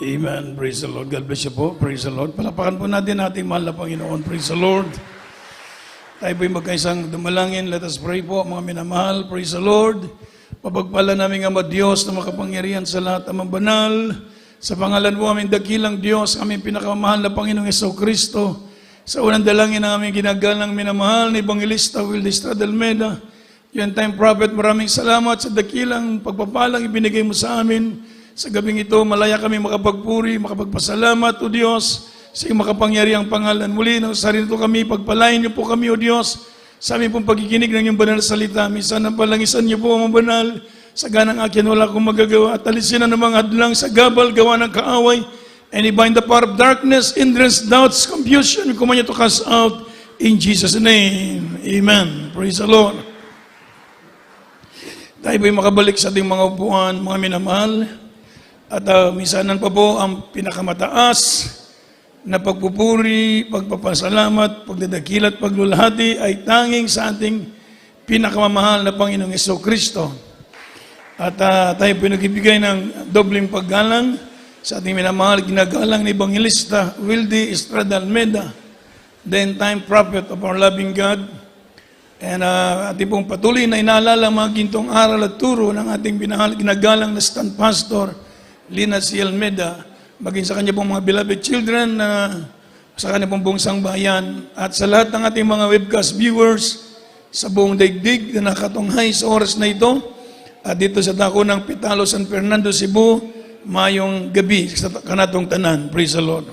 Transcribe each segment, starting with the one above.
Amen. Praise the Lord. God bless you po. Praise the Lord. Palapakan po natin ating mahal na Panginoon. Praise the Lord. Tayo po'y magkaisang dumalangin. Let us pray po, mga minamahal. Praise the Lord. Papagpala namin Ama Diyos na makapangyarihan sa lahat ng banal. Sa pangalan po aming dakilang Diyos, aming pinakamahal na Panginoong Jesucristo. Sa unang dalangin na aming ginagalang minamahal ni Evangelista Wildy Estrada Almeida. Yan time prophet, maraming salamat sa dakilang pagpapalang ibinigay mo sa amin. Sa gabing ito, malaya kami makapagpuri, makapagpasalamat, O Diyos, sa iyong makapangyarihang pangalan. Muli, sa rin ito kami, pagpalain niyo po kami, O Diyos, sa aming pong pagkikinig ng iyong banal na salita. Minsan ang palangisan niyo po, mga banal, sa ganang akin wala akong magagawa. At alisin na ng mga hadlang sa gabal, gawa ng kaaway, and I bind the power of darkness, hindrance, doubts, confusion, we command you to cast out in Jesus' name. Amen. Praise the Lord. Tayo po'y makabalik sa ating mga upuan, mga minamahal. At minsanan pa po ang pinakamataas na pagpupuri, pagpapasalamat, pagdadakilat, paglulahati ay tanging sa ating pinakamamahal na Panginoong Jesucristo. At tayo po nagbibigay ng dobleng paggalang sa ating minamahal, ginagalang ni Evangelista Wildy Estrada Almeida, the end-time prophet of our loving God. And ating pong patuloy na inaalala mga gintong aral at turo ng ating ginagalang na stand pastor, Lina C. Almeida, maging sa kanya pong mga beloved children na sa kanya pong buong sangbayan at sa lahat ng ating mga webcast viewers sa buong daigdig na nakatunghay sa oras na ito at dito sa dako ng Pitalo, San Fernando, Cebu, mayong gabi sa kanatong tanan. Praise the Lord.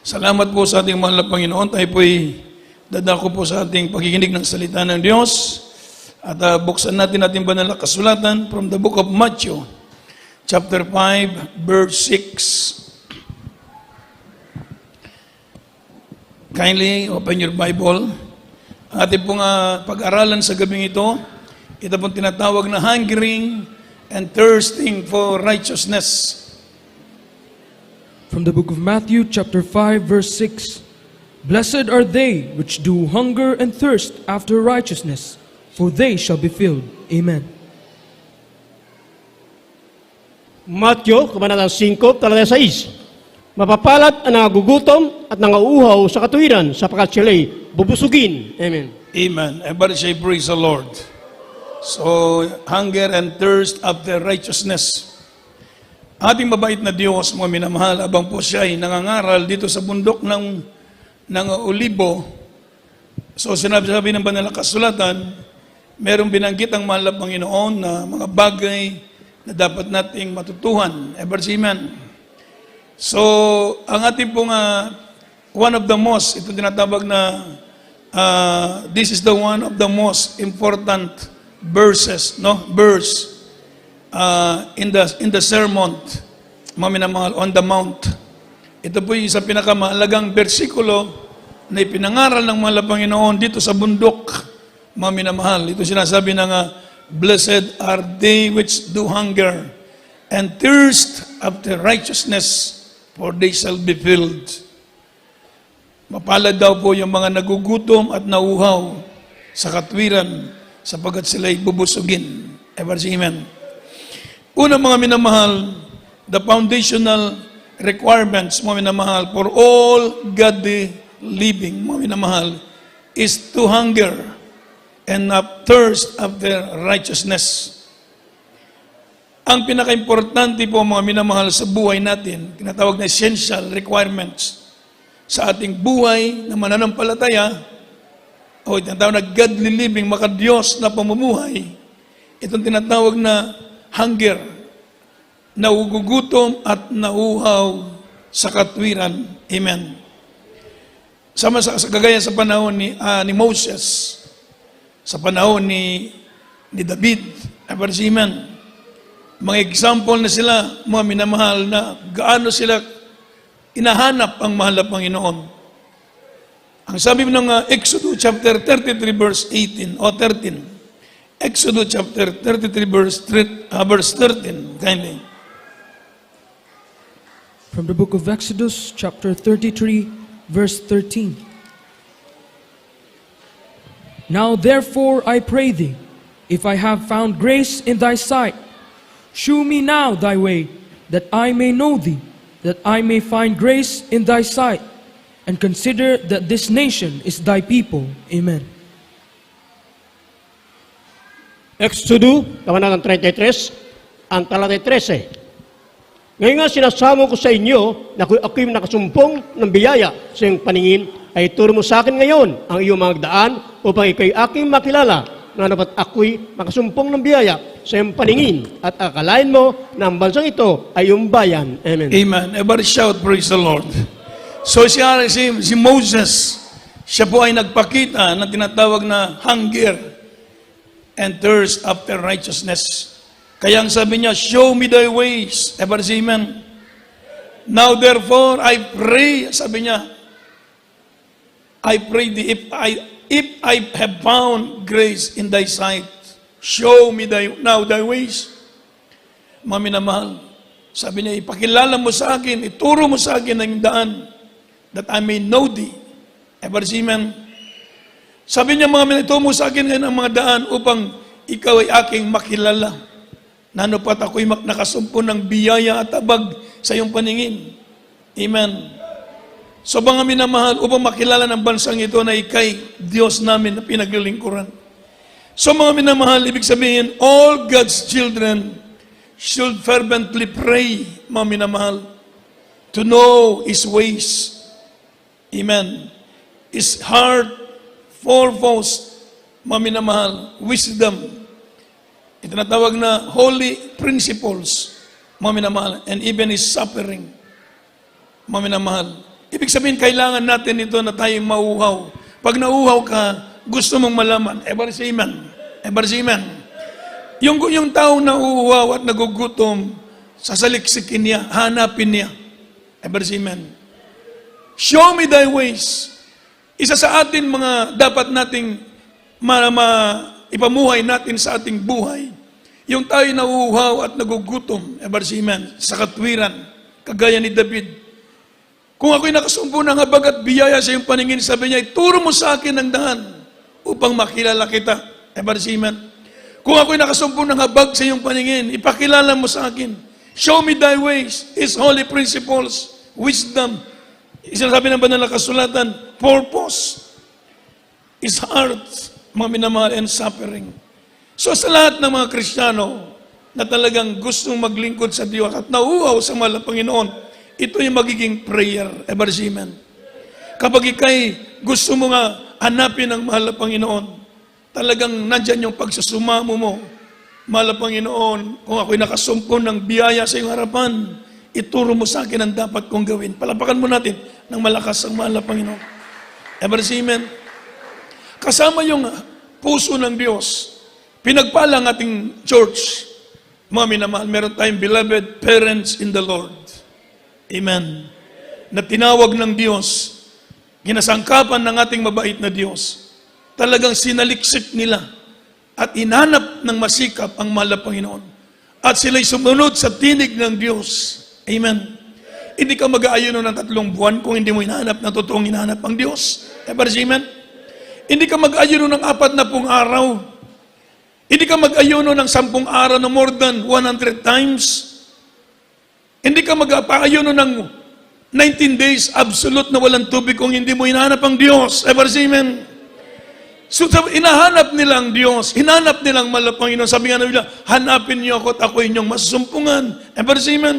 Salamat po sa ating mahal na Panginoon. Tayo po'y dadako po sa ating pagkikinig ng salita ng Diyos at buksan natin ating banal na kasulatan from the book of Matthew, Chapter 5, verse 6. Kindly open your Bible. Ang ating pong pag-aralan sa gabing ito pong tinatawag na hungering and thirsting for righteousness. From the book of Matthew, chapter 5, verse 6. Blessed are they which do hunger and thirst after righteousness, for they shall be filled. Amen. Matthew, kabanatang 5, talata 6. Mapapalad ang nangagugutom at nangauuhaw sa katuwiran sapagkat sila'y bubusugin. Amen. Amen. Everybody say, praise the Lord. So, hunger and thirst after righteousness. Ating mabait na Diyos, mga minamahal, abang po siya ay nangangaral dito sa bundok ng Olibo. So, sinabi ng banal na kasulatan, merong binanggit ang mahal na Panginoon na mga bagay na dapat nating matutuhan. Ever say amen. So, ang ating pong one of the most, ito tinatawag na this is the one of the most important verses, verse in the sermon, mga minamahal, on the mount. Ito po yung isang pinakamahalagang bersikulo na ipinangaral ng mahal na Panginoon dito sa bundok, mga minamahal. Ito sinasabi ng blessed are they which do hunger and thirst after righteousness, for they shall be filled. Mapalad daw po yung mga nagugutom at nauhaw sa katwiran sapagkat sila'y bubusugin. Ever say amen. Una, mga minamahal, the foundational requirements, mga minamahal, for all godly living, mga minamahal, is to hunger and thirst after righteousness. Ang pinaka-importante po, mga minamahal, sa buhay natin, tinatawag na essential requirements sa ating buhay na mananampalataya o tinatawag na godly living, maka-Diyos na pamumuhay. Itong tinatawag na hunger, naugugutom at nauhaw sa katwiran. Amen. Sama sa kagaya sa panahon ni Moses, sa panahon ni David, amen. Mga example na sila, mga minamahal, na gaano sila inahanap ang mahal na Panginoon. Ang sabi ng Exodus chapter 33 verse 18 o 13. Exodus chapter 33 verse 13. Kindly. From the book of Exodus, chapter 33, verse 13. Now therefore I pray thee, if I have found grace in thy sight, shew me now thy way, that I may know thee, that I may find grace in thy sight, and consider that this nation is thy people. Amen. Exodo, Kabanatang 33, ang talatay 13. Ngayon nga sinasamo ko sa inyo na ako'y nakasumpong ng biyaya sa iyong paningin, ay turo mo sa akin ngayon ang iyong mga daan upang ikaw'y aking makilala na dapat ako'y makasumpong ng biyaya sa iyong paningin at akalain mo na ang bansang ito ay iyong bayan. Amen. Amen. Everybody shout, praise the Lord. So si Moses, siya po ay nagpakita ng tinatawag na hunger and thirst after righteousness. Kaya ang sabi niya, show me thy ways. Everybody say amen. Now therefore, I pray, sabi niya, I pray thee, if I have found grace in thy sight, show me now thy ways. Mga minamahal, sabi niya, ipakilala mo sa akin, ituro mo sa akin ang daan, that I may know thee. Everybody say amen. Sabi niya, mga minamahal, ituro mo sa akin ang mga daan upang ikaw ay aking makilala. Nano pat ako'y nakasumpo ng biyaya at abag sa iyong paningin. Amen. So mga minamahal, upang makilala ng bansang ito na ikay Diyos namin na pinaglilingkuran. So mga minamahal, ibig sabihin, all God's children should fervently pray, mga minamahal, to know His ways. Amen. His heart, foremost, mga minamahal, wisdom, itinatawag na holy principles, mga minamahal, and even His suffering, mga minamahal. Ibig sabihin, kailangan natin ito na tayo mauhaw. Pag nauhaw ka, gusto mong malaman. Everybody say amen. Everybody say amen. Yung taong nauuhaw at nagugutom, sasaliksikin niya, hanapin niya. Everybody say amen. Show me thy ways. Isa sa atin mga dapat nating ipamuhay natin sa ating buhay, yung tayo nauuhaw at nagugutom, everybody say amen, sa katwiran, kagaya ni David. Kung ako'y nakasumpo ng habag at biyaya sa iyong paningin, sabi niya, ituro mo sa akin ang daan upang makilala kita. Everybody say amen. Kung ako'y nakasumpo ng habag sa iyong paningin, ipakilala mo sa akin. Show me thy ways, His holy principles, wisdom, sinasabi ng banal na kasulatan, purpose, His heart, mga minamahal, and suffering. So sa lahat ng mga Kristiyano na talagang gustong maglingkod sa Diyos at nauuhaw sa mahal na Panginoon, ito yung magiging prayer, everybody say amen. Kapag ikay gusto mo nga hanapin ang mahal na Panginoon, talagang nandyan yung pagsusumamo mo, mahal na Panginoon, kung ako'y nakasumpo ng biyaya sa iyong harapan, ituro mo sa akin ang dapat kong gawin. Palapakan mo natin ng malakas ang mahal na Panginoon. Everybody say amen. Kasama yung puso ng Diyos. Pinagpala ang ating church. Mga minamahal, meron tayong beloved parents in the Lord. Amen. Na tinawag ng Diyos, ginasangkapan ng ating mabait na Diyos. Talagang sinaliksik nila at inanap ng masikap ang mahal na Panginoon. At sila'y sumunod sa tinig ng Diyos. Amen. Hindi ka mag-aayuno ng 3 buwan kung hindi mo hinahanap na totoong hinahanap ang Diyos. Amen. Hindi ka mag-ayuno ng 40 araw. Hindi ka mag-ayuno ng 10 araw na more than 100 times. Hindi ka mag-ayuno ng 19 days absolute na walang tubig kung hindi mo hinahanap ang Diyos. Amen. So, inahanap nila ang Diyos. Hinanap nilang mahal na Panginoon. Sabi nga nila, hanapin niyo ako at ako inyong masumpungan. Amen.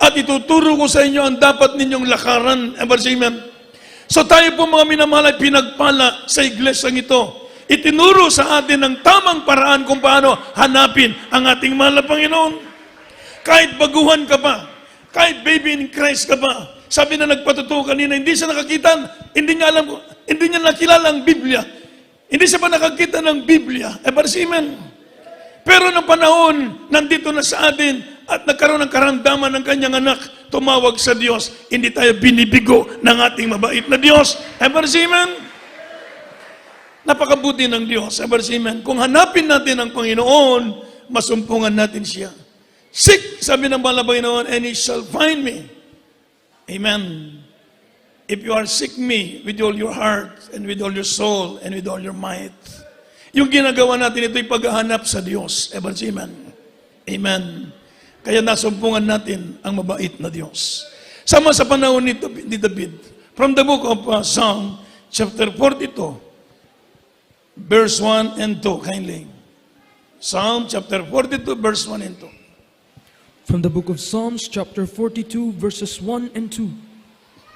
At ituturo ko sa inyo ang dapat ninyong lakaran. Amen. So tayo po mga minamahal ay pinagpala sa iglesyang ito. Itinuro sa atin ang tamang paraan kung paano hanapin ang ating mahal na Panginoon. Kahit baguhan ka pa, kahit baby in Christ ka pa, sabi na nagpatutuo kanina, hindi siya nakakita, hindi niya nakilala ang Biblia. Hindi siya pa nakakita ng Biblia. Amen. Pero ng panahon, nandito na sa atin at nagkaroon ng karamdaman ng kanyang anak, tumawag sa Diyos, hindi tayo binibigo ng ating mabait na Diyos. Amen. Napakabuti ng Diyos. Amen. Kung hanapin natin ang Panginoon, masumpungan natin siya. Seek, sabi ng mahal na Panginoon, and He shall find me. Amen. If you are seek me with all your heart, and with all your soul, and with all your might. Yung ginagawa natin ito ay paghahanap sa Diyos. Amen. Amen. Kaya nasumpungan natin ang mabait na Diyos. Sama sa panahon ni David, from the book of Psalm, chapter 42, verse 1 and 2, kindly. Psalm chapter 42, verse 1 and 2. From the book of Psalms, chapter 42, verses 1 and 2.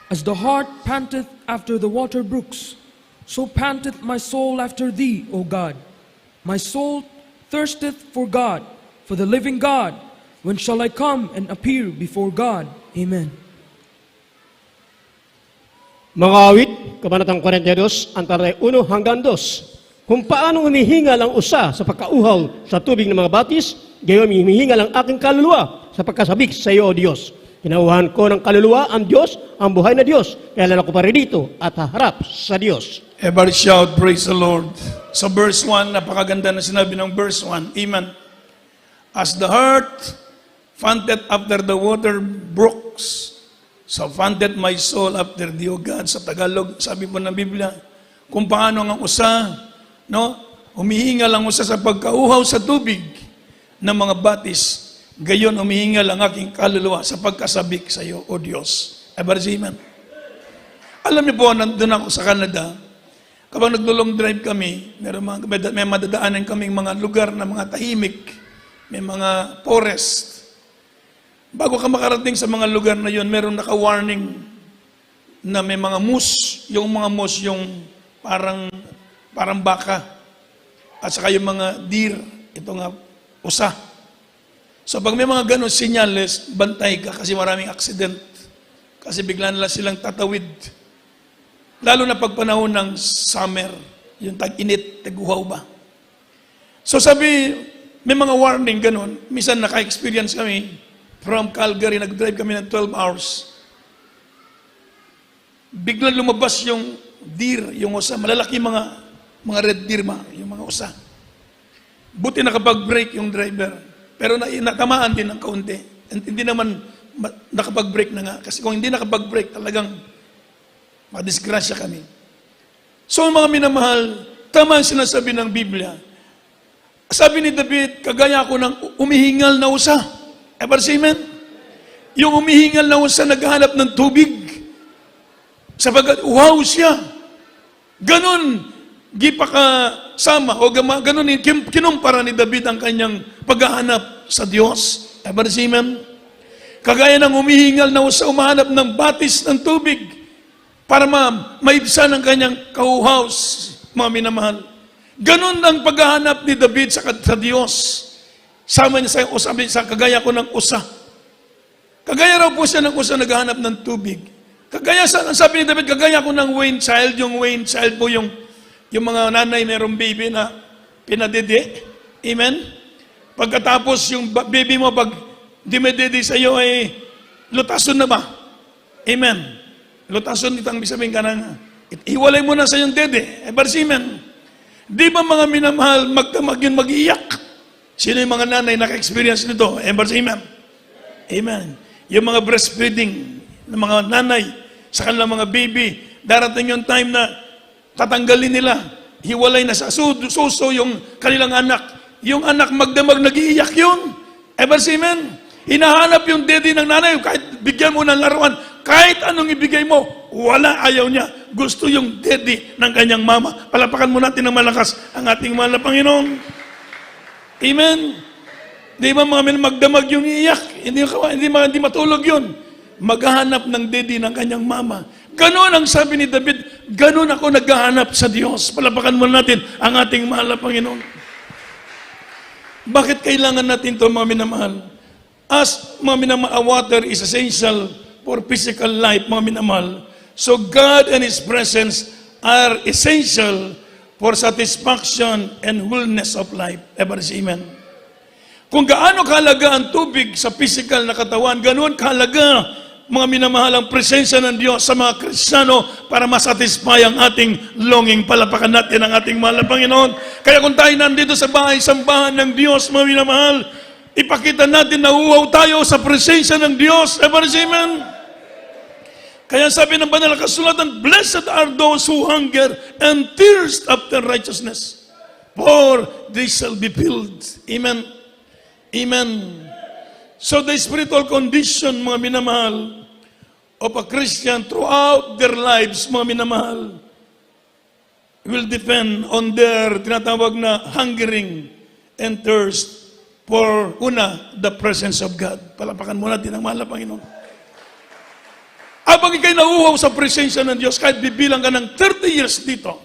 As the hart panteth after the water brooks, so panteth my soul after thee, O God. My soul thirsteth for God, for the living God. When shall I come and appear before God? Amen. Mga awit, Kabanatang 42, ang talay 1 hanggang 2. Kung paano humihingal ang usa sa pagkauhaw sa tubig ng mga batis, gayon humihingal ang aking kaluluwa sa pagkasabik sa iyo, O Diyos. Kinauhan ko ng kaluluwa ang Diyos, ang buhay na Diyos. Kaya lalo ko pa rin dito at haharap sa Diyos. Everybody shout, praise the Lord. Sa verse 1, napakaganda na sinabi ng verse 1. Amen. As the heart fainted after the water brooks, so fainted my soul after thee, O God. Sa Tagalog, sabi po ng Biblia, kung paano ang usa, humihingal ang usa sa pagkauhaw sa tubig ng mga batis, gayon humihingal ang aking kaluluwa sa pagkasabik sa iyo, O Diyos. Amen. Alam niyo po, nandun ako sa Canada, kapag naglo-long drive kami, may madadaanan kaming mga lugar na mga tahimik, may mga forest. Bago ka makarating sa mga lugar na yun, meron naka-warning na may mga moose. Yung mga moose, yung parang baka. At saka yung mga deer, ito nga, usa. So pag may mga ganun sinyales, bantay ka kasi maraming accident. Kasi bigla nila silang tatawid. Lalo na pag panahon ng summer, yung tag-init, tag-uhaw ba. So sabi, may mga warning ganun. Minsan naka-experience kami, from Calgary, nag-drive kami ng 12 hours. Biglang lumabas yung deer, yung usa. Malalaki mga red deer, yung mga usa. Buti nakapag-brake yung driver. Pero natamaan din ng kaunti. Hindi naman nakapag-brake na nga. Kasi kung hindi nakapag-brake, talagang madisgrasya kami. So mga minamahal, tama ang sinasabi ng Biblia. Sabi ni David, kagaya ko ng umihingal na usa. Amen? Yung umihingal na usa, naghahanap ng tubig. Sapagat uhaw siya. Ganon, gipakasama, o ganon, kinumpara ni David ang kanyang paghahanap sa Diyos. Amen? Kagaya ng umihingal na usa, umahanap ng batis ng tubig para maibsan ang kanyang kauhaw, mga minamahal. Ganon ang paghahanap ni David sa Diyos. Sama niya sa kagaya ko ng usa. Kagaya raw po siya ng usa, naghahanap ng tubig. Kagaya, sabi ni David, kagaya ko ng Wayne child. Yung Wayne child po yung mga nanay mayroong baby na pinadede. Amen? Pagkatapos yung baby mo, pag dumedede sa iyo, ay lutason na ba? Amen? Lutason itang sabihin ka na, iwalay mo na sa iyong dede. Amen? Di ba mga minamahal, magdamag yun, mag-iyak? Sino yung mga nanay naka-experience nito? Amen? Amen. Yung mga breastfeeding ng mga nanay sa kanilang mga baby, darating yung time na tatanggalin nila, hiwalay na sa suso yung kanilang anak. Yung anak magdamag, nag-iiyak yun. Amen? Hinahanap yung daddy ng nanay, kahit bigyan mo ng laruan, kahit anong ibigay mo, wala, ayaw niya. Gusto yung daddy ng kanyang mama. Palapakan mo natin ng malakas ang ating mahal na Panginoon. Amen? Di ba mga magdamag yung iiyak? Hindi matulog yun. Maghahanap ng daddy ng kanyang mama. Ganon ang sabi ni David, ganon ako naghahanap sa Diyos. Palapakan mo natin ang ating mahal na Panginoon. Bakit kailangan natin ito, mga minamahal? As mga minamahal, water is essential for physical life, mga minamahal. So God and His presence are essential for satisfaction and wholeness of life. Amen. Kung gaano kahalaga ang tubig sa physical na katawan, ganoon kahalaga, mga minamahal, ang presensya ng Diyos sa mga Kristiyano para masatisfy ang ating longing. Palapakan natin ang ating mahal na Panginoon. Kaya kung tayo nandito sa bahay-sambahan ng Diyos, mga minamahal, ipakita natin na uhaw tayo sa presensya ng Diyos. Amen. Kaya sabi ng banal na kasulatan, blessed are those who hunger and thirst after righteousness, for they shall be filled. Amen. Amen. So the spiritual condition, mga minamahal, of a Christian throughout their lives, mga minamahal, will depend on their tinatawag na hungering and thirst for, una, the presence of God. Palapakan mo natin ang mahal na Panginoon. Habang ikay nauuhaw sa presensya ng Diyos, kahit bibilang ka ng 30 years dito,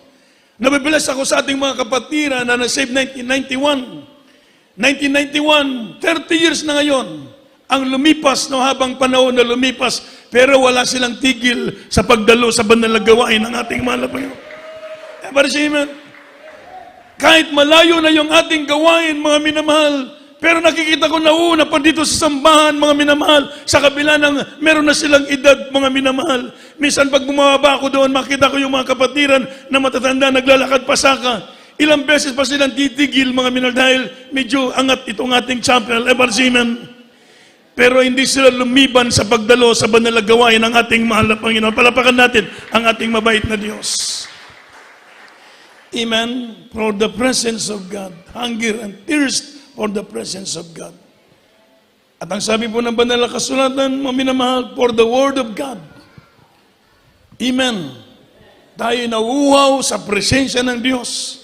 nabibilas ako sa ating mga kapatiran na na-save 1991. 1991, 30 years na ngayon, ang lumipas no, habang panahon na lumipas, pero wala silang tigil sa pagdalo sa banal na gawain ng ating mahal na Panginoon. Amen. Kahit malayo na yung ating gawain, mga minamahal, pero nakikita ko na una pa dito sa sambahan, mga minamahal, sa kabila ng meron na silang edad, mga minamahal. Minsan pag bumababa ako doon, makita ko yung mga kapatiran na matatanda, naglalakad pasaka. Ilang beses pa silang titigil, mga minamahal, dahil medyo angat itong ating chapel, Amen. Pero hindi sila lumiban sa pagdalo sa banal na gawain ng ating mahal na Panginoon. Palapakan natin ang ating mabait na Diyos. Amen. For the presence of God. Hunger and thirst for the presence of God. At ang sabi po ng banal na kasulatan, mga minamahal, for the word of God. Amen. Tayo nauuhaw sa presensya ng Diyos.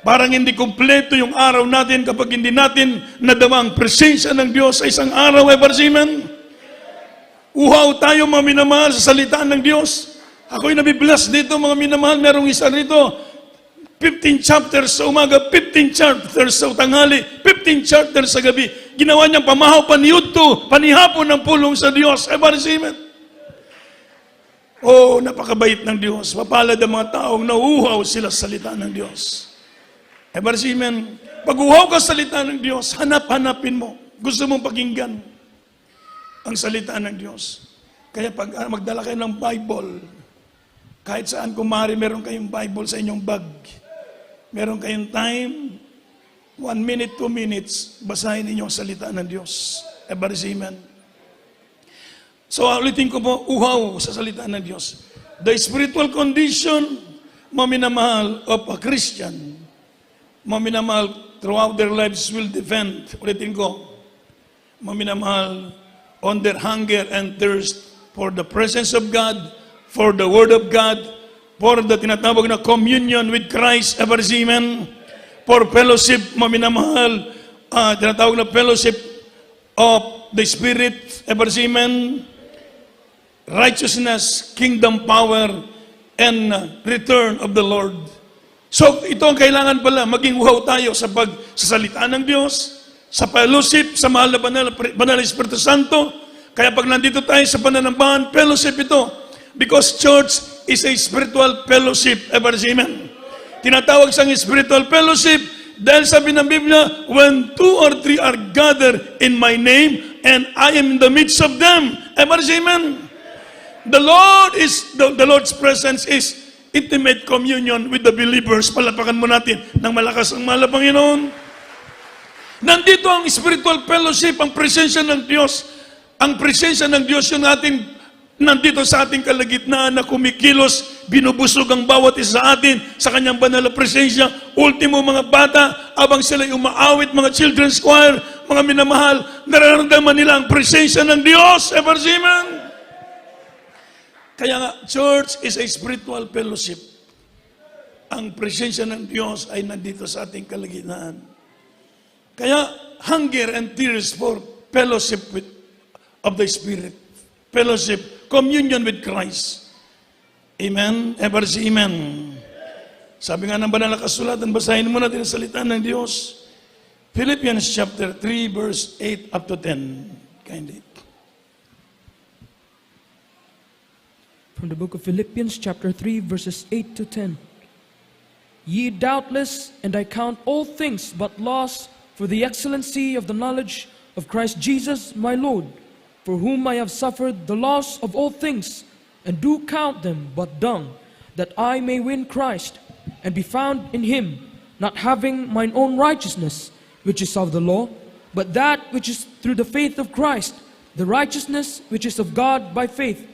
Parang hindi kumpleto yung araw natin kapag hindi natin nadama ang presensya ng Diyos sa isang araw. Amen. Uhaw tayo, mga minamahal, sa salita ng Diyos. Ako'y nabibless dito, mga minamahal. Merong isa rito, 15 chapters sa umaga, 15 chapters sa tanghali, 15 chapters sa gabi. Ginawa niyang pamahaw, paniyudto, panihapon ng pulong sa Diyos. Amen. Oh, napakabait ng Diyos. Mapalad ang mga taong nauuhaw sila sa salita ng Diyos. Amen. Pag uhaw ka sa salita ng Diyos, hanap-hanapin mo. Gusto mong pakinggan ang salita ng Diyos. Kaya pag magdala kayo ng Bible, kahit saan kumari, meron kayong Bible sa inyong bag. Meron kayong time, 1 minute, 2 minutes, basahin ninyo ang salita ng Diyos. Amen. So, ulitin ko po, uhaw sa salita ng Diyos. The spiritual condition, mga minamahal, of a Christian, mga minamahal, throughout their lives will depend, ulitin ko, mga minamahal, on their hunger and thirst for the presence of God, for the Word of God, for the tinatawag na communion with Christ, Amen, for fellowship, mga minamahal, tinatawag na fellowship of the Spirit, Amen, righteousness, kingdom power, and return of the Lord. So, ito ang kailangan pala, maging uhaw tayo sa salita ng Diyos, sa fellowship, sa mahal na banal na Espiritu Santo. Kaya pag nandito tayo sa pananambahan, fellowship ito. Because church is a spiritual fellowship. Amen. Tinatawag siyang spiritual fellowship dahil sabi ng Biblia, when 2 or 3 are gathered in my name, and I am in the midst of them. Amen. The Lord's presence is intimate communion with the believers. Palapakan mo natin ng malakas ang mahal na Panginoon. Nandito ang spiritual fellowship, ang presensya ng Diyos. Ang presensya ng Diyos yung ating nandito sa ating kalagitnaan na kumikilos, binubusog ang bawat isa sa atin sa kanyang banal na presensya. Ultimo, mga bata, abang sila'y umaawit, mga children's choir, mga minamahal, nararamdaman nila ang presensya ng Diyos. Amen. Kaya nga, church is a spiritual fellowship. Ang presensya ng Diyos ay nandito sa ating kalagitnaan. Kaya, hunger and thirst for fellowship of the Spirit. Fellowship, communion with Christ. Amen? Amen. Sabi nga ng banal na kasulatan, basahin mo natin ang salita ng Diyos. Philippians chapter 3, verse 8 up to 10. Kindly. From the book of Philippians chapter 3 verses 8 to 10. Ye doubtless, and I count all things but loss for the excellency of the knowledge of Christ Jesus my Lord, for whom I have suffered the loss of all things, and do count them but dung, that I may win Christ, and be found in him, not having mine own righteousness, which is of the law, but that which is through the faith of Christ, the righteousness which is of God by faith,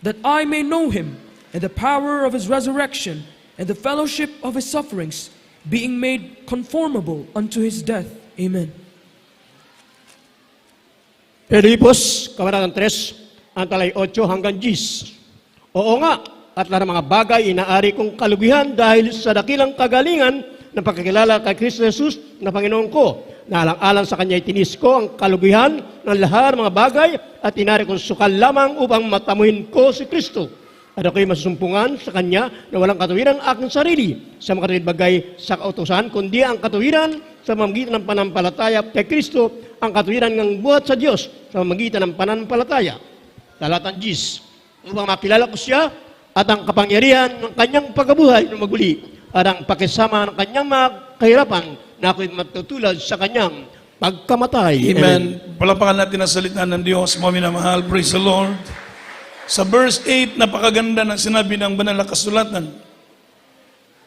that I may know him, and the power of his resurrection, and the fellowship of his sufferings, being made conformable unto his death. Amen. Filipos, Kabanatang 3, ang talay 8 hanggang 10. Oo nga, at lahat ng mga bagay inaari kong kalugihan dahil sa dakilang kagalingan ng pagkakilala kay Kristo Jesus na Panginoon ko. Naalang-alang sa Kanya itinis ko ang kalugihan ng lahat ng mga bagay at inari kong sukal lamang upang matamuhin ko si Kristo. At ako'y masusumpungan sa Kanya na walang katuwiran ang aking sarili sa mga katuwid bagay sa kautusan, kundi ang katuwiran sa pamamagitan ng panampalataya kay Kristo, ang katuwiran ng buhat sa Diyos sa pamamagitan ng panampalataya. Talatang 10, upang makilala ko siya at ang kapangyarihan ng Kanyang pagkabuhay ng maguli at ang pakisama ng Kanyang mga kahirapan na ako'y matutulad sa Kanyang pagkamatay. Amen. Palapakan natin ang salita ng Diyos, mga minamahal. Praise the Lord. Sa verse 8, napakaganda ng sinabi ng banal na kasulatan.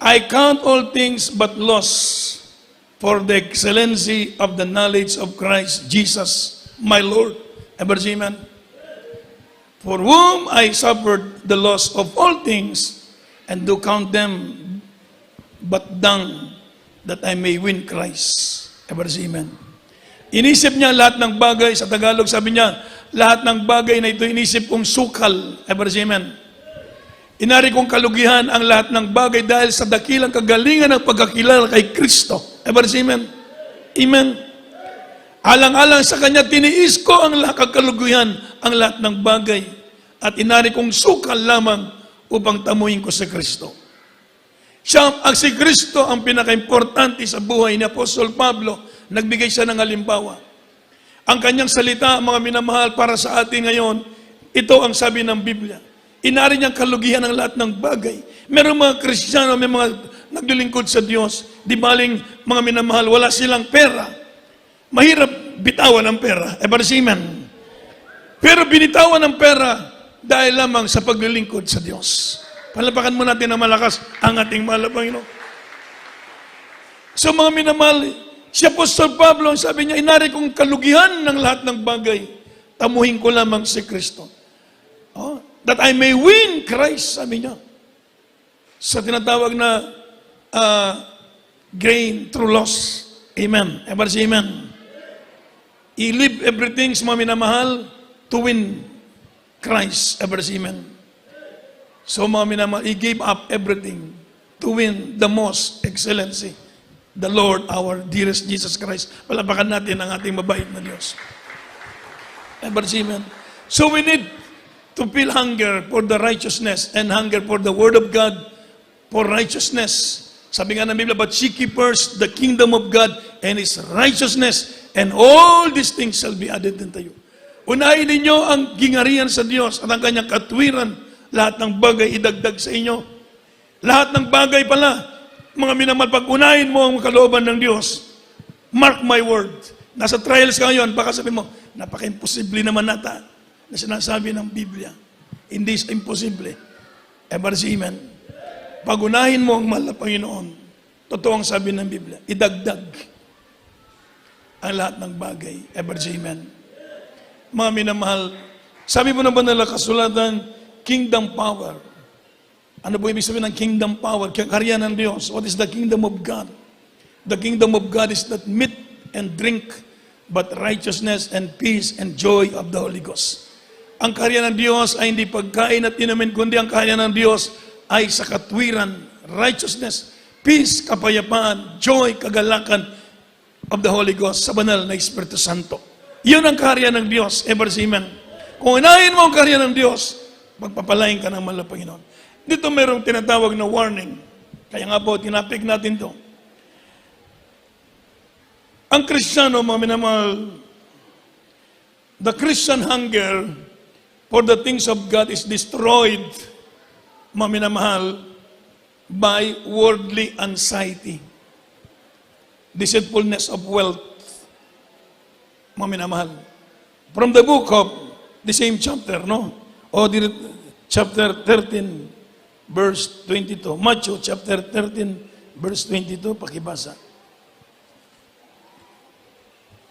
I count all things but loss for the excellency of the knowledge of Christ Jesus, my Lord. Ever say amen? For whom I suffered the loss of all things, and do count them but dung, that I may win Christ. Ever say amen? Inisip niya lahat ng bagay, sa Tagalog sabi niya, lahat ng bagay na ito inisip kong sukal. Ever say amen? Inari kong kalugihan ang lahat ng bagay dahil sa dakilang kagalingan ng pagkakilala kay Kristo. Ever say amen? Amen. Alang-alang sa Kanya, tiniis ko ang lahat ng kalugihan, ang lahat ng bagay. At inari kong sukal lamang upang tamuhin ko si Kristo. Ang si Kristo ang pinaka-importante sa buhay ni Apostol Pablo. Nagbigay siya ng halimbawa. Ang kanyang salita, mga minamahal, para sa atin ngayon, ito ang sabi ng Biblia. Inari niyang kalugihan ang lahat ng bagay. Merong mga Kristiyano, may mga naglilingkod sa Diyos, di baling mga minamahal, wala silang pera. Mahirap bitawan ng pera. Ever say amen? Pero binitawan ng pera dahil lamang sa paglilingkod sa Diyos. Palapakan mo natin na malakas ang ating mahal na Panginoon. So mga minamahal, si Apostol Pablo, sabi niya, inari kong kalugihan ng lahat ng bagay. Tamuhin ko lamang si Kristo. Oh, that I may win Christ, sabi niya. Sa tinatawag na gain through loss. Amen. Ever say amen? He leave everything, sa mga minamahal, to win Christ. Ever say amen? So mga minamahal, he gave up everything to win the most excellency, the Lord, our dearest Jesus Christ. Palapakan natin ang ating mabait na Diyos. Ever say amen? So we need to feel hunger for the righteousness and hunger for the Word of God for righteousness. Sabi nga ng Biblia, but seek ye first the kingdom of God and His righteousness, and all these things shall be added unto you. Unahin ninyo ang gingarihan sa Diyos at ang kanyang katwiran. Lahat ng bagay idagdag sa inyo. Lahat ng bagay pala, mga minamahal, pag unahin mo ang kalooban ng Diyos, mark my word. Nasa trials ka ngayon, baka sabi mo, napaka-imposible naman nata na sinasabi ng Biblia. Hindi is imposible. Ever say amen? Pag unahin mo ang mahal na Panginoon, totoo ang sabi ng Biblia, idagdag ang lahat ng bagay. Ever say amen? Mga minamahal, sabi mo naman nila kasulatan, kingdom power. Ano po ibig sabihin ng kingdom power? Karya ng Diyos. What is the kingdom of God? The kingdom of God is not meat and drink, but righteousness and peace and joy of the Holy Ghost. Ang karya ng Diyos ay hindi pagkain at inumin, kundi ang karya ng Diyos ay sa katwiran, righteousness, peace, kapayapaan, joy, kagalakan of the Holy Ghost sa banal na Espiritu Santo. Yun ang karya ng Diyos. Ever say amen? Kung inahin mo ang karya ng Diyos, magpapalain ka ng mahal na Panginoon. Dito merong tinatawag na warning. Kaya nga po, tinapik natin to. Ang Kristiyano, mga minamahal, the Christian hunger for the things of God is destroyed, mga minamahal, by worldly anxiety, deceitfulness of wealth, mga minamahal. From the book of the same chapter, no? O chapter 13, verse 22. Matthew chapter 13, verse 22, pakibasa.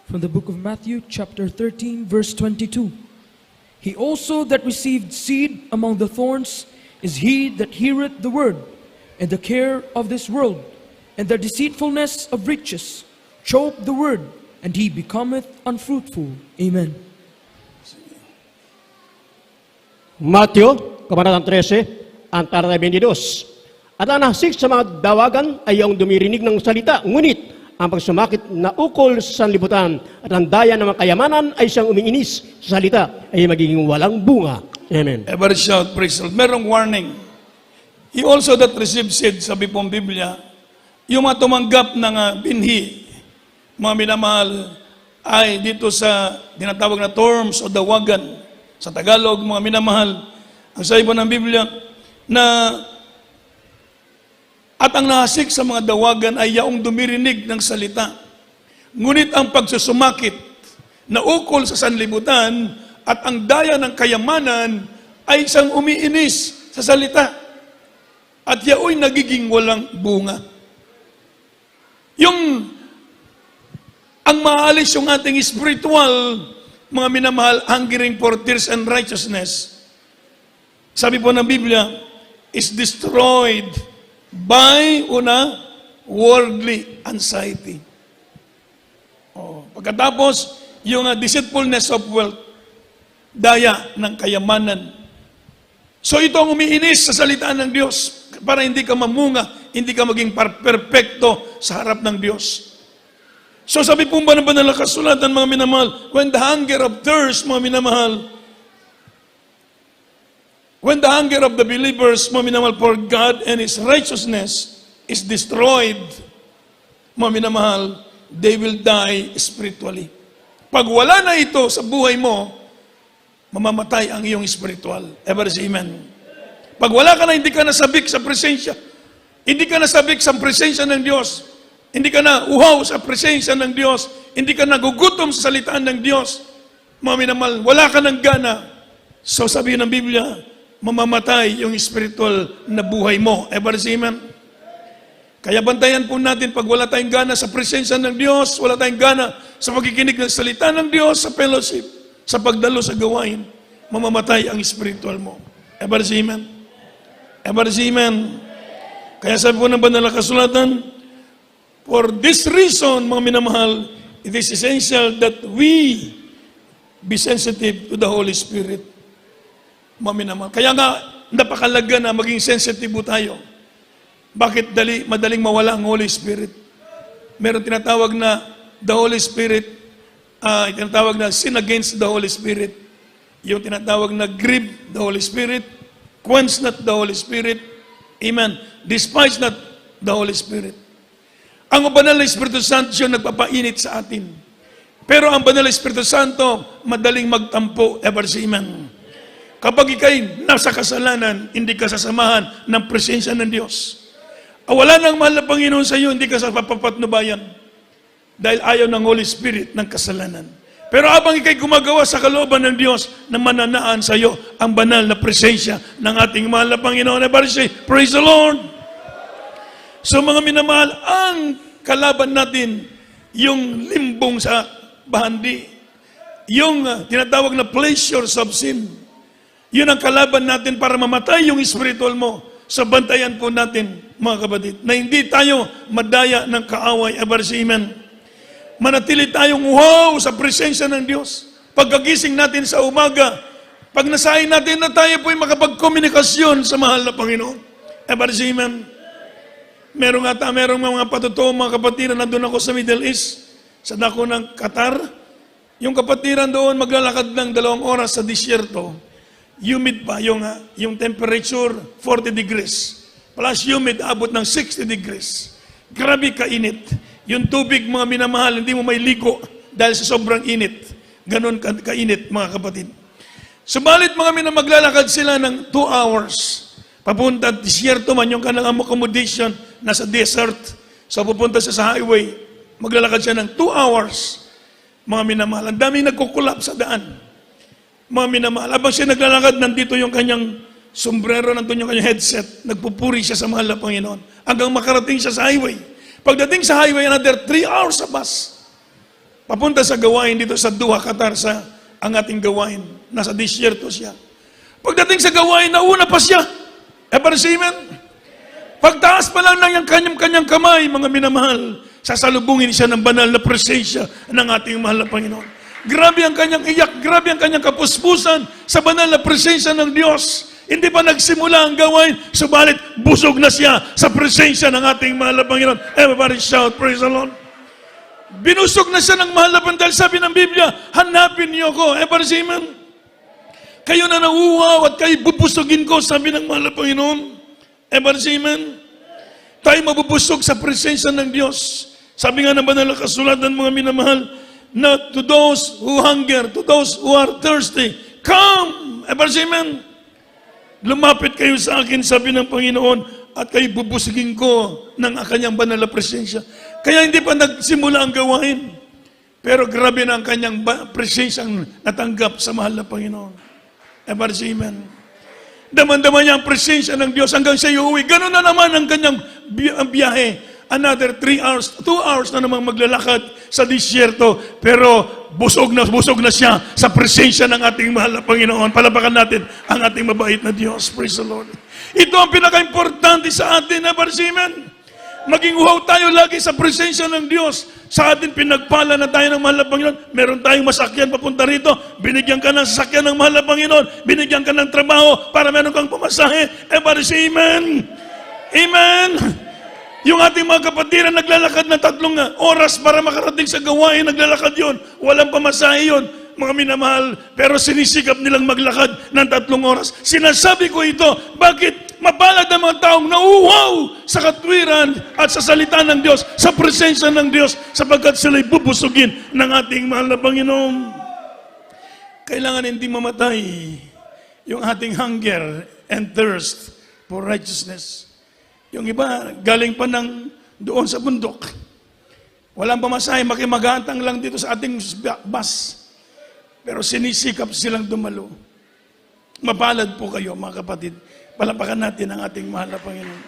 From the book of Matthew, chapter 13, verse 22. He also that received seed among the thorns is he that heareth the word, and the care of this world, and the deceitfulness of riches, choke the word, and he becometh unfruitful. Amen. Matthew, Kabanatang 13, ang talata 22. At ang nasik sa mga dawagan ay ang dumirinig ng salita, ngunit ang pagsumakit na ukol sa sanlibutan at ang daya ng mga kayamanan ay siyang umiinis sa salita ay magiging walang bunga. Amen. Ever shout, praise the Lord. Merong warning. He also that received seed, sabi pong Biblia, yung mga tumanggap ng binhi, mga minamahal, ay dito sa tinatawag na terms o dawagan. Sa Tagalog, mga minamahal, ang sabi po ng Biblia, na at ang nahasik sa mga dawagan ay yaong dumirinig ng salita. Ngunit ang pagsusumakit na ukol sa sanlibutan at ang daya ng kayamanan ay isang umiinis sa salita. At yaoy nagiging walang bunga. Ang maalis yung ating spiritual, mga minamahal, hungering for tears and righteousness, sabi po ng Biblia, is destroyed by worldly anxiety. Pagkatapos, yung deceitfulness of wealth, daya ng kayamanan. So ito ang umiinis sa salita ng Diyos para hindi ka mamunga, hindi ka maging perfecto sa harap ng Diyos. So sabi po ba ng banal na kasulatan, mga minamahal, when the hunger of thirst, mga minamahal, when the hunger of the believers, mga minamahal, for God and His righteousness is destroyed, mga minamahal, they will die spiritually. Pag wala na ito sa buhay mo, mamamatay ang iyong spiritual. Ever say amen? Pag wala ka na, hindi ka nasabik sa presensya. Hindi ka nasabik sa presensya ng Diyos. Hindi ka na uhaw sa presensya ng Diyos. Hindi ka nagugutom sa salitaan ng Diyos. Mga minamahal, wala ka ng gana. So sabi ng Biblia, mamamatay yung spiritual na buhay mo. Ever say amen? Kaya bantayan po natin pag wala tayong gana sa presensya ng Diyos, wala tayong gana sa pagkikinig ng salita ng Diyos, sa fellowship, sa pagdalo sa gawain, mamamatay ang spiritual mo. Ever say amen? Ever say amen? Kaya sabi po ng banal na kasulatan, for this reason, mga minamahal, it is essential that we be sensitive to the Holy Spirit. Maminamahal. Kaya nga, napakalaga na maging sensitive tayo. Bakit madaling mawala ang Holy Spirit? Meron tinatawag na the Holy Spirit, tinatawag na sin against the Holy Spirit. Yung tinatawag na grieve the Holy Spirit, quench not the Holy Spirit, amen, despise not the Holy Spirit. Ang banal na Espiritu Santo siya nagpapainit sa atin. Pero ang banal na Espiritu Santo, madaling magtampo, ever say amen. Kapag ikay nasa kasalanan, hindi ka sasamahan ng presensya ng Diyos. Wala nang mahal na Panginoon sa iyo, hindi ka sa papapatnubayan. Dahil ayaw ng Holy Spirit ng kasalanan. Pero habang ikay gumagawa sa kalooban ng Diyos, na mananaan sa iyo ang banal na presensya ng ating mahal na Panginoon. Everybody say, praise the Lord! So mga minamahal, ang kalaban natin, yung limbong sa bahandi, yung tinatawag na pleasures of sin, yun ang kalaban natin para mamatay yung spiritual mo. Sa bantayan po natin, mga kapatid, na hindi tayo madaya ng kaaway. Ever say amen? Manatili tayong uhaw sa presensya ng Diyos. Pagkagising natin sa umaga, pag nasahin natin na tayo po'y makapagkomunikasyon sa mahal na Panginoon. Ever say amen? Merong mga patotoo, mga kapatiran, nandun ako sa Middle East, sa dako ng Qatar. Yung kapatiran doon, maglalakad ng 2 oras sa disyerto. Humid pa, yung temperature, 40 degrees. Plus humid, abot ng 60 degrees. Grabe kainit. Yung tubig, mga minamahal, hindi mo may ligo dahil sa sobrang init. Ganon kainit, mga kapatid. Subalit, mga maglalakad sila ng 2 hours. Papunta, disyerto man, yung kanang accommodation, nasa desert. So, pupunta siya sa highway. Maglalakad siya ng 2 hours. Mga minamahal, ang daming nagkukulap sa daan. Mga minamahal, habang siya naglalakad, nandito yung kanyang sombrero, nandito yung kanyang headset, nagpupuri siya sa mahal na Panginoon, hanggang makarating siya sa highway. Pagdating sa highway, another 3 hours sa bus. Papunta sa gawain dito sa Doha, Qatar, sa ang ating gawain. Nasa disyerto siya. Pagdating sa gawain, nauna pa siya. Ever say amen? Pagtaas pa lang ng kanyang kamay, mga minamahal, sasalubungin siya ng banal na presensya ng ating mahal na Panginoon. Grabe ang kanyang iyak, grabe ang kanyang kapuspusan sa banal na presensya ng Diyos. Hindi pa nagsimula ang gawain, subalit busog na siya sa presensya ng ating mahal na Panginoon. Everybody shout, praise the Lord. Binusog na siya ng mahal na Panginoon dahil sabi ng Biblia, hanapin niyo ko. Everybody say amen. Kayo na nauuhaw at kayo bubusugin ko, sabi ng mahal na Panginoon. Everybody say amen. Tayo mabubusog sa presensya ng Diyos. Sabi nga ng banal na kasulatan, mga minamahal, na to those who hunger, to those who are thirsty, come! Everybody say amen. Lumapit kayo sa akin, sabi ng Panginoon, at kayo bubusugin ko ng kanyang banal na presensya. Kaya hindi pa nagsimula ang gawain. Pero grabe na ang kanyang presensyang natanggap sa mahal na Panginoon. Everybody say amen. Daman-daman niya ang presensya ng Diyos hanggang siya uuwi. Ganun na naman ang kanyang biyahe. Another 3 hours, 2 hours na namang maglalakad sa disyerto. Pero busog na siya sa presensya ng ating mahal na Panginoon. Palapakan natin ang ating mabait na Diyos. Praise the Lord. Ito ang pinaka-importante sa atin, Amen. Maging uhaw tayo lagi sa presensya ng Diyos. Sa atin pinagpala na tayo ng mahal na Panginoon. Meron tayong masakyan papunta rito. Binigyan ka ng sasakyan ng mahal na Panginoon. Binigyan ka ng trabaho para meron kang pamasahe. Everybody say amen. Amen. Yung ating mga kapatiran naglalakad ng 3 oras para makarating sa gawain, naglalakad yon. Walang pamasahe yon, mga minamahal. Pero sinisikap nilang maglakad ng 3 oras. Sinasabi ko ito, bakit mapalad ang mga taong nauuhaw sa katwiran at sa salita ng Diyos, sa presensya ng Diyos, sapagkat sila'y bubusugin ng ating mahal na Panginoon. Kailangan hindi mamatay yung ating hunger and thirst for righteousness. Yung iba, galing pa doon sa bundok. Walang pamasahe, makimagantang lang dito sa ating bus. Pero sinisikap silang dumalo. Mapalad po kayo, mga kapatid. Palapakan natin ang ating mahal na Panginoon.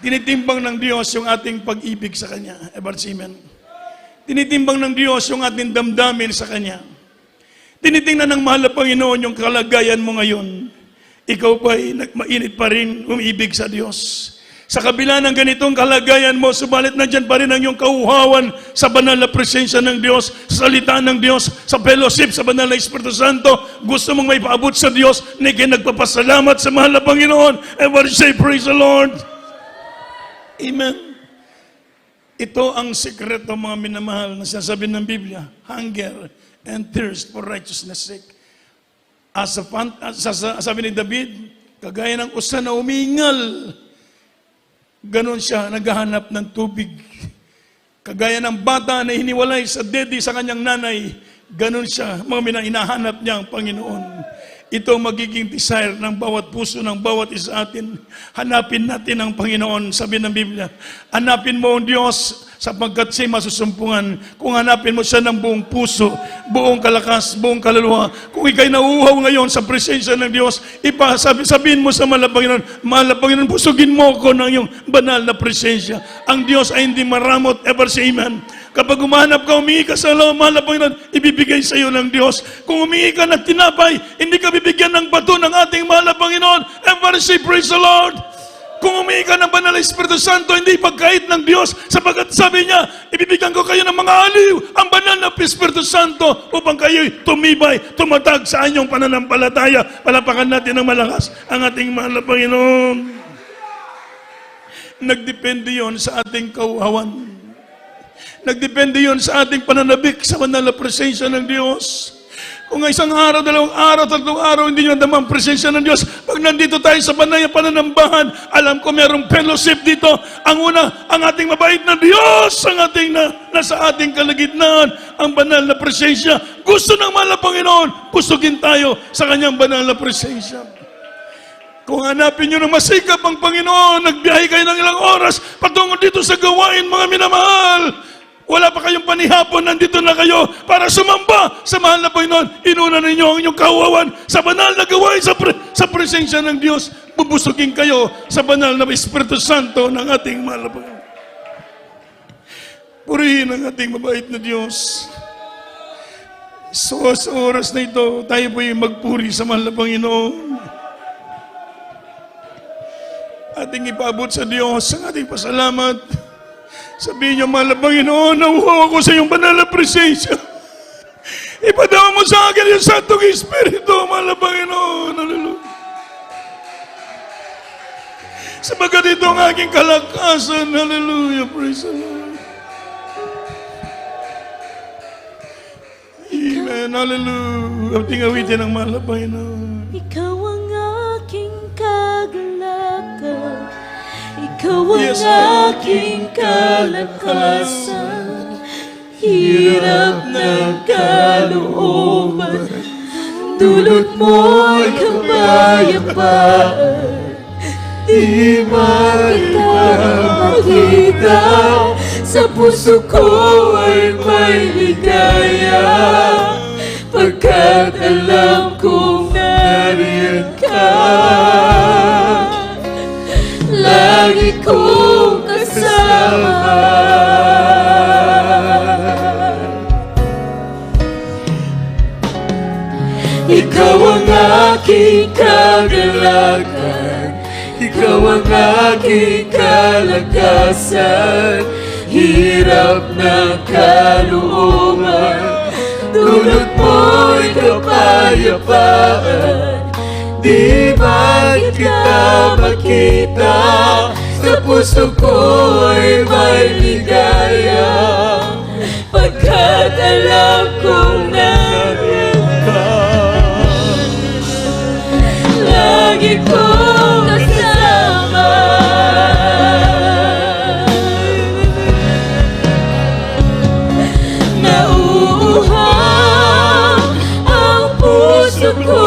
Tinitimbang ng Diyos yung ating pag-ibig sa Kanya. Amen. Tinitimbang ng Diyos yung ating damdamin sa Kanya. Tinitingnan ng mahal na Panginoon yung kalagayan mo ngayon. Ikaw ba'y mainit pa rin umibig sa Diyos? Sa kabila ng ganitong kalagayan mo, subalit nandyan pa rin ang iyong kauhawan sa banal na presensya ng Diyos, sa salita ng Diyos, sa fellowship, sa banal na Espiritu Santo. Gusto mong may paabot sa Diyos, na nagpapasalamat sa mahal na Panginoon. Everybody say, praise the Lord. Amen. Ito ang sikreto, mga minamahal, na sinasabi ng Biblia, hunger and thirst for righteousness' sake. Sabi ni David, kagaya ng usa na umingal, ganon siya naghahanap ng tubig. Kagaya ng bata na hiniwalay sa daddy sa kanyang nanay, ganon siya, mga hinahanap niya ang Panginoon. Ito ang magiging desire ng bawat puso, ng bawat isa atin. Hanapin natin ang Panginoon, sabi ng Biblia. Hanapin mo ang Diyos sapagkat siya'y masusumpungan. Kung hanapin mo siya ng buong puso, buong kalakas, buong kaluluwa. Kung ikaw'y nauuhaw ngayon sa presensya ng Diyos, sabihin mo sa mahal na Panginoon, mahal na Panginoon, busugin mo ako ng iyong banal na presensya. Ang Diyos ay hindi maramot, ever say amen. Kapag umahanap ka, humingi ka sa Allah, mahal na Panginoon, ibibigay sa iyo ng Diyos. Kung humingi ka ng tinapay, hindi ka bibigyan ng bato ng ating mahal na Panginoon. Ever say, praise the Lord. Kung humingi ka ng banal na Espiritu Santo, hindi pagkait ng Diyos, sapagkat sabi niya, ibibigyan ko kayo ng mga aliw, ang banal na Espiritu Santo, upang kayo'y tumibay, tumatag sa inyong pananampalataya. Palapakan natin ng malakas ang ating mahal na Panginoon. Nagdepende yon sa ating kauhawan. Nagdepende yon sa ating pananabik sa banal na presensya ng Diyos. Kung isang araw, 2 araw, 3 araw, hindi nyo naman ang presensya ng Diyos. Pag nandito tayo sa banal na pananambahan, alam ko merong fellowship dito. Ang una, ang ating mabait na Diyos, ang ating nasa ating kalagitnaan, ang banal na presensya. Gusto ng mahal na Panginoon, pusugin tayo sa kanyang banal na presensya. Kung hanapin nyo na masikap ang Panginoon, nagbiyahe kayo ng ilang oras, patungo dito sa gawain, mga minamahal. Wala pa kayong panihapon, nandito na kayo para sumamba sa mahal na Panginoon. Inuna ninyo ang inyong kawawan sa banal na gawain sa presensya ng Diyos. Bubusugin kayo sa banal na Espiritu Santo ng ating mahal na Panginoon. Purihin ang ating mabait na Diyos. So, sa oras na ito, tayo po'y magpuri sa mahal na Panginoon. Ating ipaabot sa Diyos ang ating pasalamat. Sabihin niyo, mahal na Panginoon, nauhaw ako sa iyong banal na presensya. Ipadama mo sa akin yung Santong Espiritu, mahal na Panginoon. Hallelujah. Sabagat ito ang aking kalakasan. Hallelujah. Praise the Lord. Amen. Hallelujah. Awitin ang mahal na Panginoon. Ikaw ang aking kagalakan, ikaw ang Yes, Lord. aking kalakasan. Hirap ng kalooban, dulot mo'y kapayapaan. Di makita, sa puso ko ay may ligaya, pagkat alam kong nariyan ka. Lagi kong kasama. Ikaw ang aking kagalakan, ikaw ang aking kalakasan. Hirap ng kalooban, dulot mo'y kapayapaan. Di ba kita makita, sa puso ko ay may ligaya, pagkat alam kong nariyan ka. Lagi kong kasama. Nauuhaw ang puso ko,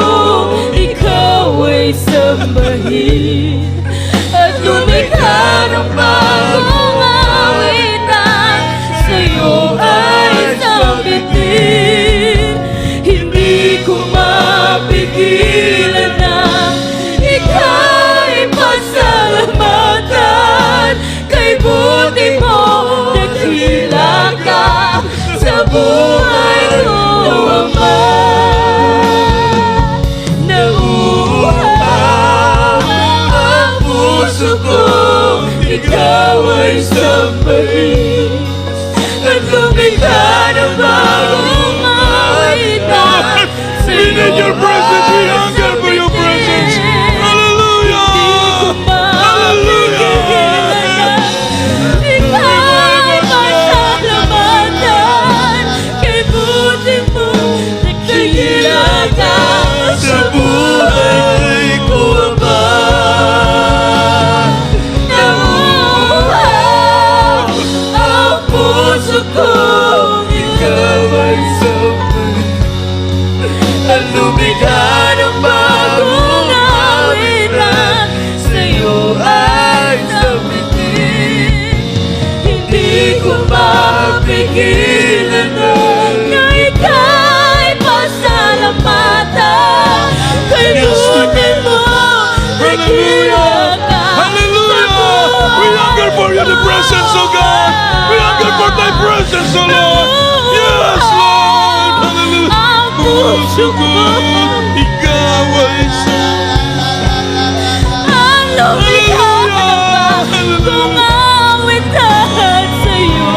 ikaw ay sambahin, at lumikha ng bagong awitan, sa'yo ay sambitin. Hindi ko mapigilan na ika'y pasalamatan, kay buti mo dakila ka sa buhay ko, Ama. Nauuhaw ang puso ko, ikaw ay sambahin, at lumikha ng bagong awitan, We need your presence. We hunger for your presence. Hallelujah. Hallelujah. Ika'y pasalamatan, kay buti mo nagdagila ka sa buhay ko, Ama. Nauuhaw ang puso ko, ikaw ay sambahin, at lumikha ng bagong awitan, sa'yo ay sambitin. Hindi ko mapigilan na ika'y pasalamatan, kay buti mo dakila ka. Hallelujah. We hunger for your presence, oh God. We hunger for thy presence, oh Lord. Yes, Lord. Hallelujah. Ang puso ko, ikaw ay ang lumikha ng bagong awitan, sa'yo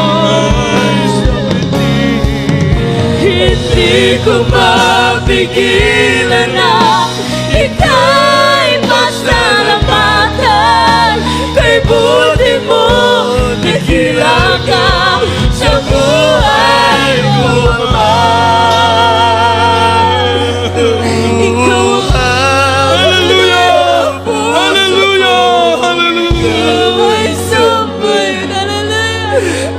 hindi ko mapigilan na ika'y pasalamatan, kay buti mo dakila ka sa buhay ko, Ama. Ikaw ang Hallelujah. Hallelujah. Hallelujah. ay sambahin,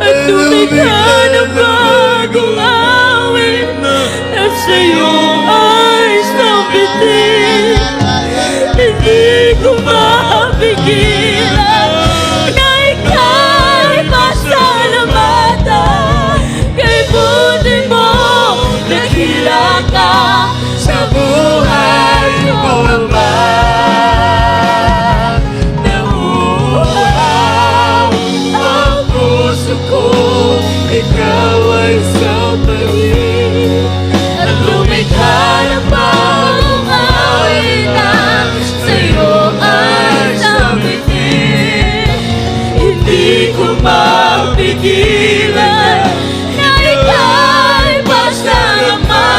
at lumikha ng bagong awit, at sa'yo ay sambitin. Hindi ko mapigilan na ika'y pasalamatan, kay buti mo dakila ka sa buhay ko, Ama. Nauuhaw ang puso ko, ikaw ay sambahin, at lumikha ng bagong awitan, sa'yo ay sambitin. Hindi ko mapigilan na ika'y pasalamatan,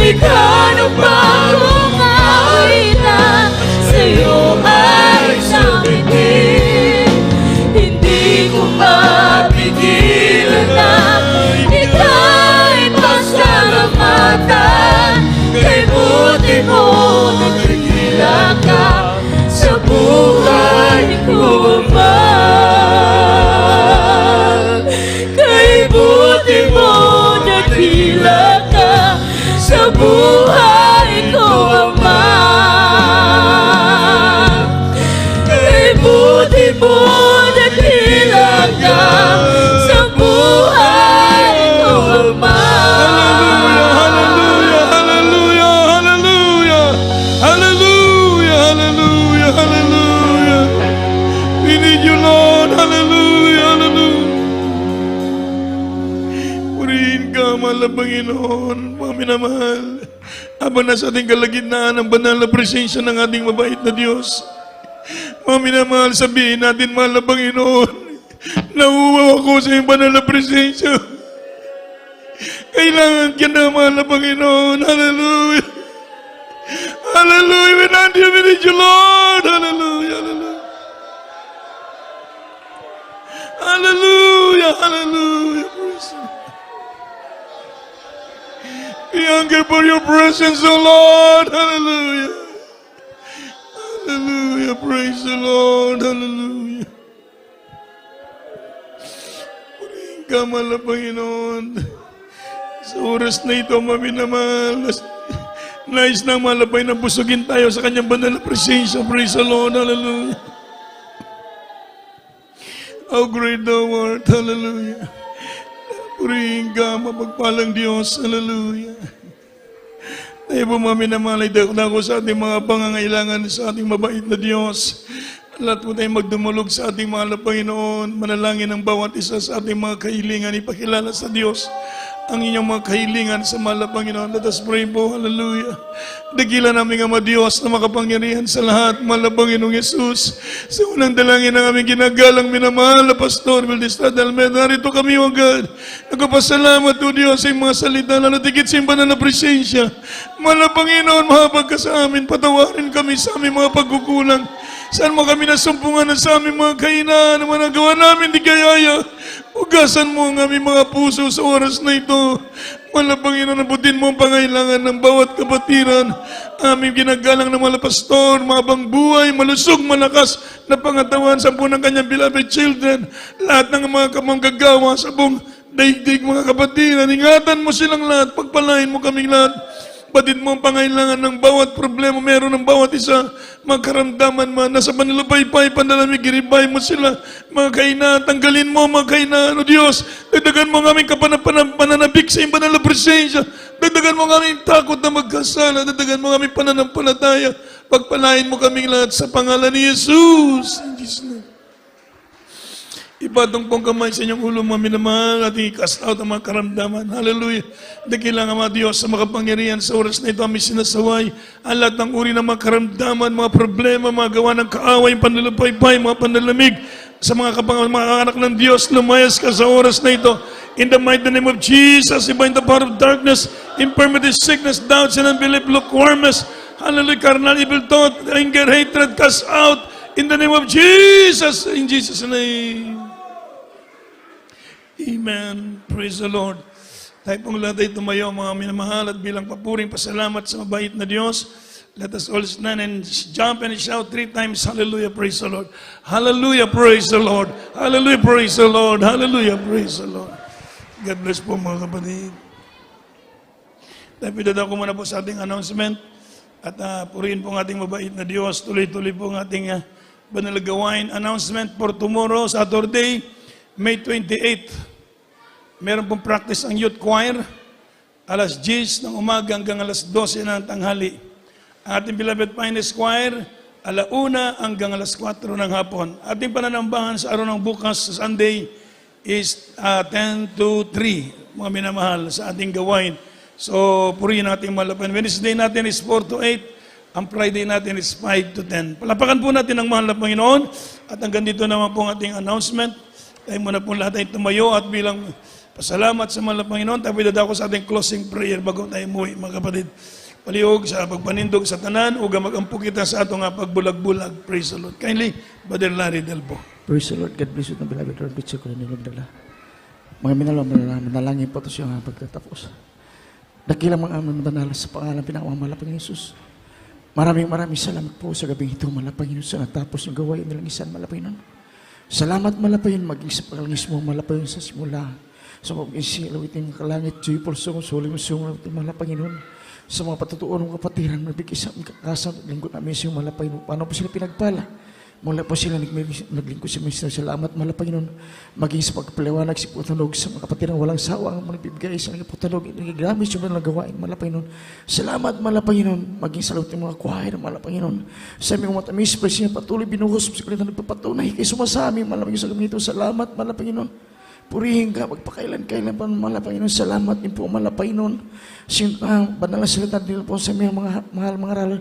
Lumikha ng bagong awitan, sa'yo ay sabitin. Hindi ko mapigilan na ika'y pasalamatan. Kay buti mo nagkikila ka sa buhay ko, Ama. Kay buti mo nagkila ka sa buhay ko, Ama. Kay buti mo nagkila ka sa buhay ko, Ama. Hallelujah, hallelujah, hallelujah, hallelujah, hallelujah, hallelujah. We need you, Lord. Hallelujah, hallelujah. Purihin ka, mahal na Panginoon, mga minamahal. Habang nasa ating kalagitnaan ang banal na presensya ng ating mabait na Diyos, mga minamahal, sabihin natin, mahal na Panginoon, nauuwaw ako sa iyong banal na presensya. Kailangan ka na, mahal na Panginoon. Hallelujah. Hallelujah. We need you, Lord. Hallelujah. Hallelujah. Hallelujah. Hallelujah. Praise you. We hunger for your presence, O Lord. Hallelujah. Hallelujah. Praise the Lord. Hallelujah. Purihin ka, mahal na Panginoon. Sa oras na ito, maminamahal, nais na malapay na busugin tayo sa kanyang banal na presensya. Praise the Lord. Hallelujah. How great thou art. Hallelujah. Purihin ka, mapagpalang Diyos. Hallelujah. Tayo po maminamahal, idako sa ating mga pangangailangan sa ating mabait na Diyos. Lahat po tayo magdumulog sa ating mahal na Panginoon. Manalangin ang bawat isa sa ating mga kahilingan. Ipakilala sa Diyos ang inyong mga kahilingan sa mahal na Panginoon. Let us pray po. Hallelujah. Dakilan namin Ama Diyos na makapangyarihan sa lahat. Mahal na Panginoong Yesus. Sa unang dalangin ng aming ginagalang minamahal na Pastor Valdestad Almeida. Narito kami, O God. Nagpapasalamat, O Diyos, sa iyong mga salita na natigit sa iyong banal na presensya. Mahal na Panginoon, mahapag ka sa amin. Patawarin kami sa aming mga pagkukulang. Saan mo kami nasumpungan sa aming mga kainaan na managawa namin di kayaya. Ugasan mo ang aming mga puso sa oras na ito. Mahal na Panginoon, nabutin mo ang pangailangan ng bawat kapatiran. Aming ginagalang ng mga pastor, mabang buhay, malusog, malakas na pangatawan sa ng kanyang beloved children. Lahat ng mga kamanggagawa sa buong daigdig, mga kapatiran. Ingatan mo silang lahat, pagpalain mo kaming lahat. Batid mo ang pangailangan ng bawat problema meron ng bawat isa, magkaramdaman man, nasa panilapaypay, pandalamig, giribay mo sila, mga kainaan, tanggalin mo mga kainaan, O Diyos, dagdagan mo ng aming pananabik sa iyong banal na presensya, dagdagan mo ng aming takot na magkasala, dagdagan mo ng aming pananampalataya, pagpalain mo kaming lahat sa pangalan ni Jesus. In Jesus' name. Ipatong pong kamay sa inyong ulo, mga minamahal, at i-cast out ang mga karamdaman. Hallelujah. Dakilang Ama Diyos sa makapangyarihan sa oras na ito, aming sinasaway ang lahat ng uri ng mga karamdaman, mga problema, mga gawa ng kaaway, panlalapaypay, mga panlalamig sa mga anak ng Diyos. Lumayas ka sa oras na ito. In the mighty name of Jesus, bind the power of darkness, infirmity, sickness, doubts, and unbelief, lukewarmness, hallelujah, carnal, evil thought, anger, hatred, cast out, in the name of Jesus, in Jesus' name. Amen. Praise the Lord. Tayo pong lahat ay tumayo, mga minamahal, at bilang papuring pasalamat sa mabait na Diyos, let us all stand and jump and shout 3 times, hallelujah, praise the Lord. Hallelujah, praise the Lord. Hallelujah, praise the Lord. Hallelujah, praise the Lord. God bless po, mga kapatid. Tayo pinadako muna po sa ating announcement, at purihin po ng ating mabait na Diyos. Tuloy-tuloy po ng ating banal na gawain. Announcement for tomorrow, Saturday, May 28. Meron pong practice ang youth choir, alas 10 ng umaga hanggang alas 12 ng tanghali. Ang ating beloved Finest Choir, alauna hanggang alas 4 ng hapon. Ating pananambahan sa araw ng bukas, sa Sunday, is 10 to 3, mga minamahal, sa ating gawain. So, purihin natin malapan. Wednesday natin is 4 to 8. Ang Friday natin is 5 to 10. Palapakan po natin ang mahal na Panginoon. At hanggang dito naman po ang ating announcement. Tayo muna po lahat ay tumayo at bilang Pasalamat sa mga Panginoon. Tabi dadako sa ating closing prayer bago tayo umuwi, mga kapatid. Paliog sa pagpanindog sa tanan, uga magampo kita sa ato nga pagbulag-bulag. Praise the Lord. Kindly, Brother Larry Delpo. Praise the Lord. God bless you na beloved Lord. Bitsa ko na nilagdala. Mga manalangin po ito siya nga pagtatapos. Dakilang mga aming manala sa pangalan pinakamalapang Panginoon Jesus. Maraming salamat po sa gabing ito, malapanginoon, sa natapos ng gawain nilang isan, malapanginoon. Salamat malapangin, maging sa pagkalangis mo, malapangin sa simula. Sa pag-isilaw iting kalangit, joyful song, suling song, malapanginoon. Sa mga patutuon ng kapatiran, magbigay sa kakasang lingkod namin sa iyong malapanginoon. Paano po sila pinagpala? Mula po sila naglingkod sa Mr. Salamat malapanginoon. Maging sa pagpaliwanag sa putanog sa mga kapatiran, walang sawang magbibigay sa mga putanog. Nagagamit yung mga gawain, malapanginoon. Salamat malapanginoon. Maging sa loob ng mga choir, malapanginoon. Sa aming matamis, presyo patuloy binuhos sa kulitan nagpapatunay. Kay sumasami, malapanginoon sa gamito. Salamat malapanginoon. Purihin ka, magpakailan-kailan pa malapanginoon. Salamat din po malapanginoon. Banal na salita din po sa aming mga mahal mga aral.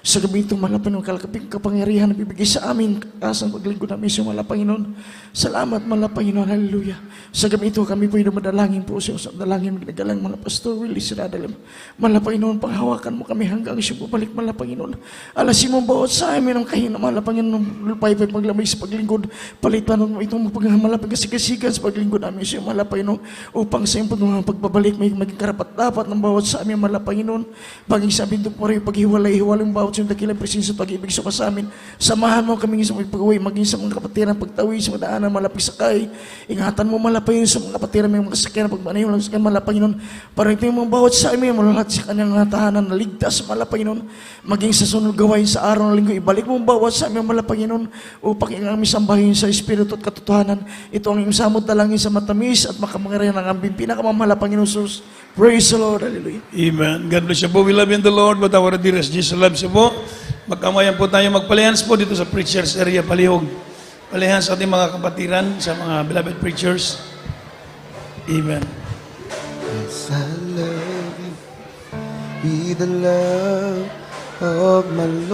Sa gamito malapanginoon, kalakaping kapangyarihan na bibigay sa amin. Asang paglingkod namin sa malapanginoon. Salamat malapanginoon. Hallelujah. Sa gamito kami po yung madalangin po sa dalangin. Nagalang mga pastor Willie Sinadalam. Malapanginoon, panghawakan mo kami hanggang siya bumalik malapanginoon. Alasin mo bawat sa amin ang kahina malapanginoon. Lupay-pay paglamig sa paglingkod. Palitan mo itong pagmalapang kasigasigan sa paglingkod namin siya malapanginoon upang sa iyong pagbabalik may maging karapat-dapat ng bawat sa amin malapanginoon. Baging sa amin po rin paghiwalay-hiwalay ng bawat sa iyong dakilang presensya at pag-ibig sa amin. Samahan mo kami sa pagpagawa maging sa mga kapatiran pagtawi sa mga daanan malapit sakay. Ingatan mo malapanginoon sa mga kapatiran may mga kasakyan pagmanayo lang sa malapanginoon. Para ito yung mga bawat sa amin mulalat sa kanyang tahanan na ligtas malapanginoon. Maging sa sunod gawain sa araw ng linggo ibalik mo bawat sa amin malapanginoon upang ang aming sambahin sa Espiritu at katotohanan. Ito ang iyong samot dalangin sa matamis at makamangyarihan ng aming pinakamamahal Panginoon Jesus. Praise the Lord. Hallelujah. Amen. God bless you po. We love you in the Lord, but our dearest Jesus loves you po. Magkamayan po tayo magpalihans po dito sa preachers area, Palihog. Palihans sa ating mga kapatiran, sa mga beloved preachers. Amen. Yes, I love you with the love of my Lord.